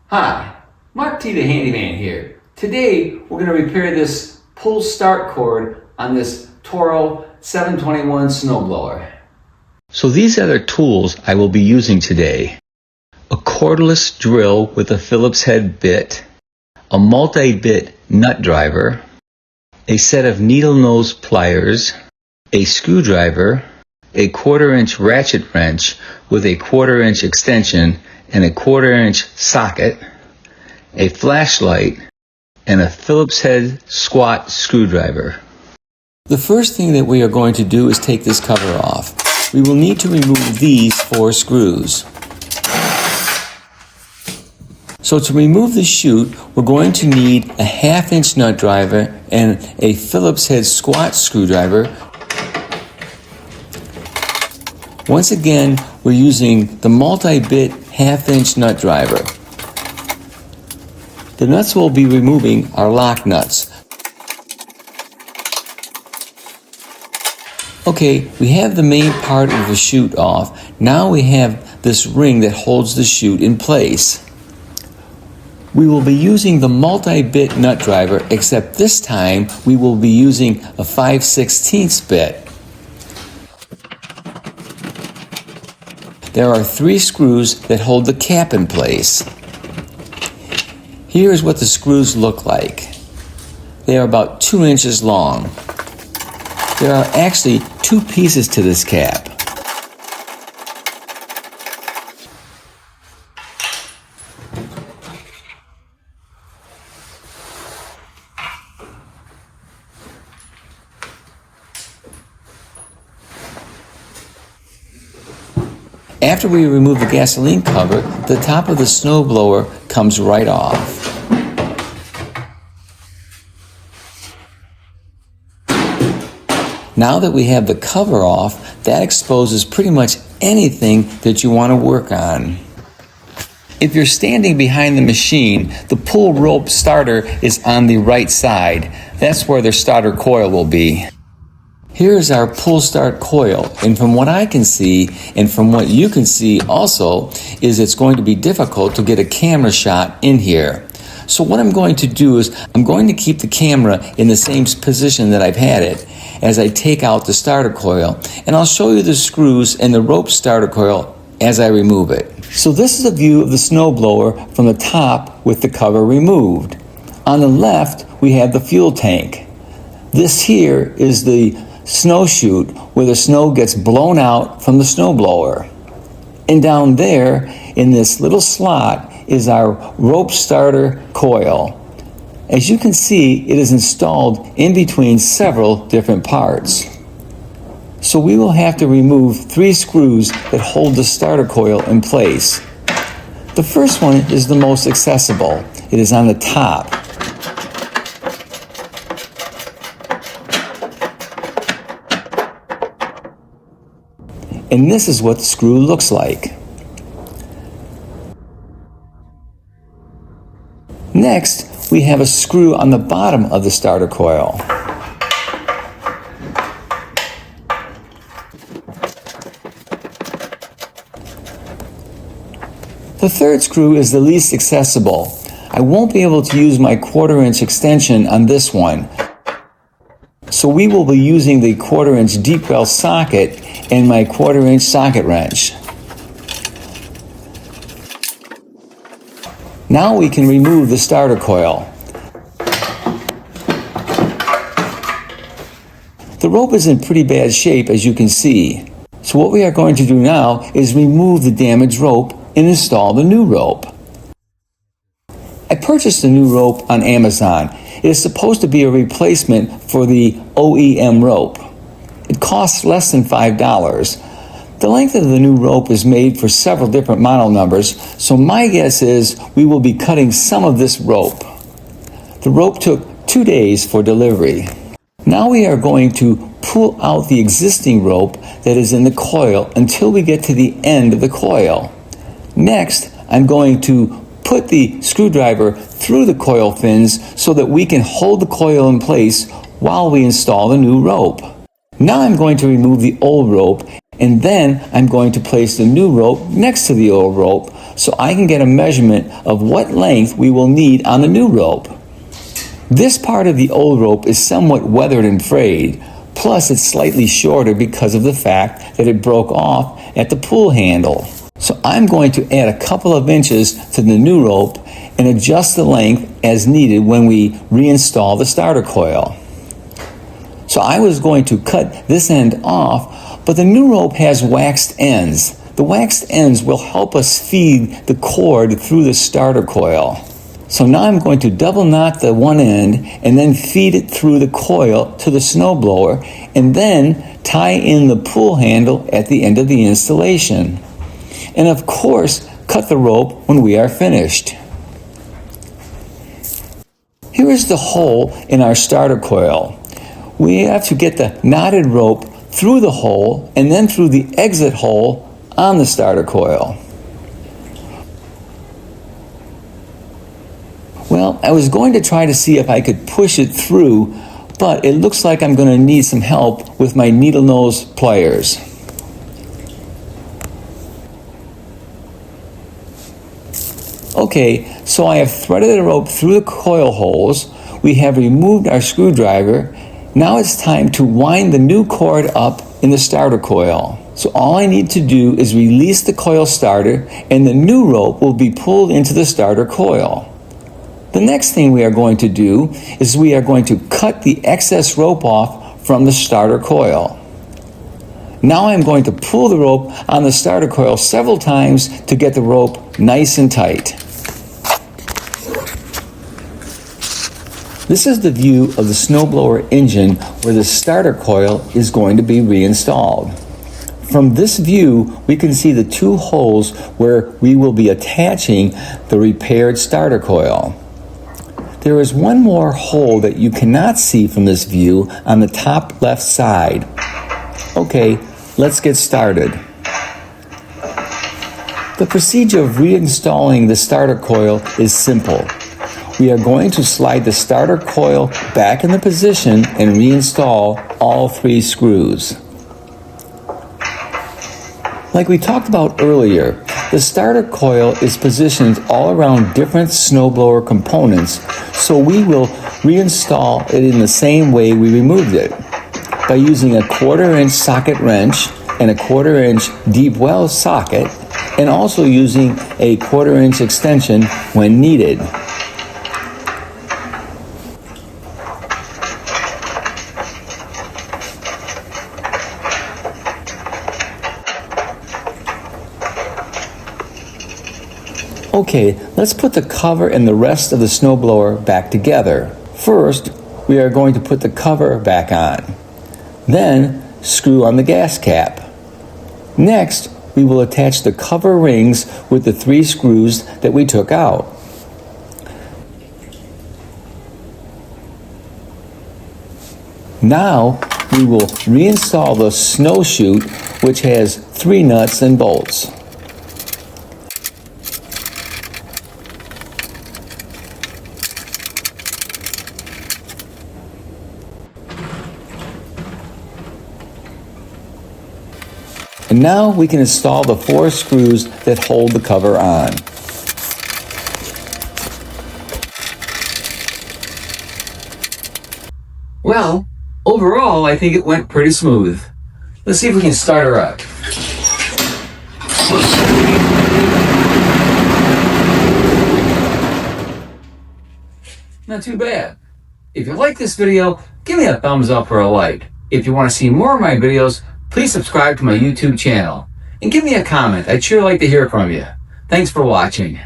Hi, Mark T the Handyman here. Today we're going to repair this pull start cord on this Toro 721 snowblower. So these are the tools I will be using today. A cordless drill with a Phillips head bit, a multi-bit nut driver, a set of needle nose pliers, a screwdriver, a 1/4-inch ratchet wrench with a 1/4-inch extension and a 1/4-inch socket, a flashlight, and a Phillips head squat screwdriver. The first thing that we are going to do is take this cover off. We will need to remove these 4 screws. So to remove the chute, we're going to need a 1/2-inch nut driver and a Phillips head squat screwdriver. Once again, we're using the multi-bit 1/2-inch nut driver. The nuts we'll be removing are lock nuts. Okay, we have the main part of the chute off. Now we have this ring that holds the chute in place. We will be using the multi-bit nut driver, except this time we will be using a 5/16 bit. There are 3 screws that hold the cap in place. Here is what the screws look like. They are about 2 inches long. There are actually 2 pieces to this cap. After we remove the gasoline cover, the top of the snowblower comes right off. Now that we have the cover off, that exposes pretty much anything that you want to work on. If you're standing behind the machine, the pull rope starter is on the right side. That's where the starter coil will be. Here's our pull start coil, and from what I can see, and from what you can see also, is it's going to be difficult to get a camera shot in here. So what I'm going to do is, I'm going to keep the camera in the same position that I've had it as I take out the starter coil, and I'll show you the screws and the rope starter coil as I remove it. So this is a view of the snowblower from the top with the cover removed. On the left, we have the fuel tank. This here is the snow chute where the snow gets blown out from the snowblower. And down there in this little slot is our rope starter coil. As you can see, it is installed in between several different parts. So we will have to remove 3 screws that hold the starter coil in place. The first one is the most accessible. It is on the top. And this is what the screw looks like. Next, we have a screw on the bottom of the starter coil. The third screw is the least accessible. I won't be able to use my 1/4-inch extension on this one. So we will be using the 1/4-inch deep well socket and my 1/4-inch socket wrench. Now we can remove the starter coil. The rope is in pretty bad shape, as you can see. So what we are going to do now is remove the damaged rope and install the new rope. I purchased the new rope on Amazon. It is supposed to be a replacement for the OEM rope. It costs less than $5. The length of the new rope is made for several different model numbers, so my guess is we will be cutting some of this rope. The rope took 2 days for delivery. Now we are going to pull out the existing rope that is in the coil until we get to the end of the coil. Next, I'm going to put the screwdriver through the coil fins so that we can hold the coil in place while we install the new rope. Now I'm going to remove the old rope And then I'm going to place the new rope next to the old rope so I can get a measurement of what length we will need on the new rope. This part of the old rope is somewhat weathered and frayed, plus it's slightly shorter because of the fact that it broke off at the pull handle. So I'm going to add a couple of inches to the new rope and adjust the length as needed when we reinstall the starter coil. So I was going to cut this end off, but the new rope has waxed ends. The waxed ends will help us feed the cord through the starter coil. So now I'm going to double knot the one end and then feed it through the coil to the snowblower and then tie in the pull handle at the end of the installation. And of course, cut the rope when we are finished. Here is the hole in our starter coil. We have to get the knotted rope through the hole and then through the exit hole on the starter coil. Well, I was going to try to see if I could push it through, but it looks like I'm going to need some help with my needle nose pliers. Okay, so I have threaded the rope through the coil holes. We have removed our screwdriver. Now it's time to wind the new cord up in the starter coil. So all I need to do is release the coil starter and the new rope will be pulled into the starter coil. The next thing we are going to do is we are going to cut the excess rope off from the starter coil. Now I'm going to pull the rope on the starter coil several times to get the rope nice and tight. This is the view of the snowblower engine where the starter coil is going to be reinstalled. From this view, we can see the two holes where we will be attaching the repaired starter coil. There is one more hole that you cannot see from this view on the top left side. Okay, let's get started. The procedure of reinstalling the starter coil is simple. We are going to slide the starter coil back in the position and reinstall all 3 screws. Like we talked about earlier, the starter coil is positioned all around different snowblower components, so we will reinstall it in the same way we removed it, by using a 1/4-inch socket wrench and a 1/4-inch deep well socket, and also using a 1/4-inch extension when needed. Okay, let's put the cover and the rest of the snowblower back together. First, we are going to put the cover back on. Then, screw on the gas cap. Next, we will attach the cover rings with the 3 screws that we took out. Now, we will reinstall the snow chute, which has 3 nuts and bolts. And now we can install the 4 screws that hold the cover on. Well, overall, I think it went pretty smooth. Let's see if we can start her up. Not too bad. If you like this video, give me a thumbs up or a like. If you want to see more of my videos, please subscribe to my YouTube channel and give me a comment. I'd sure like to hear from you. Thanks for watching.